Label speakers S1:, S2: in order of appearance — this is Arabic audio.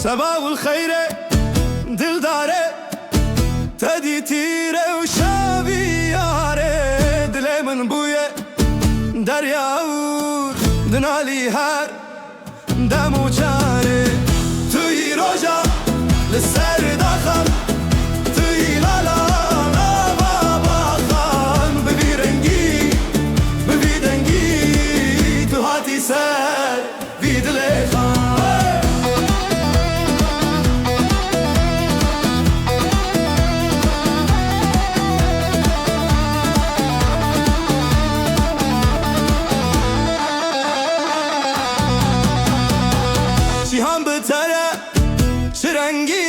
S1: صباح الخير دلداره تدی تیره و شبی یاره دل من بویه دریاور دنالی هر دم و چاره توی روژا لسر داخل توی لالا بابا خان ببی رنگی ببی دنگی تو هاتی سر بی دل خان هم بتره چه رنگی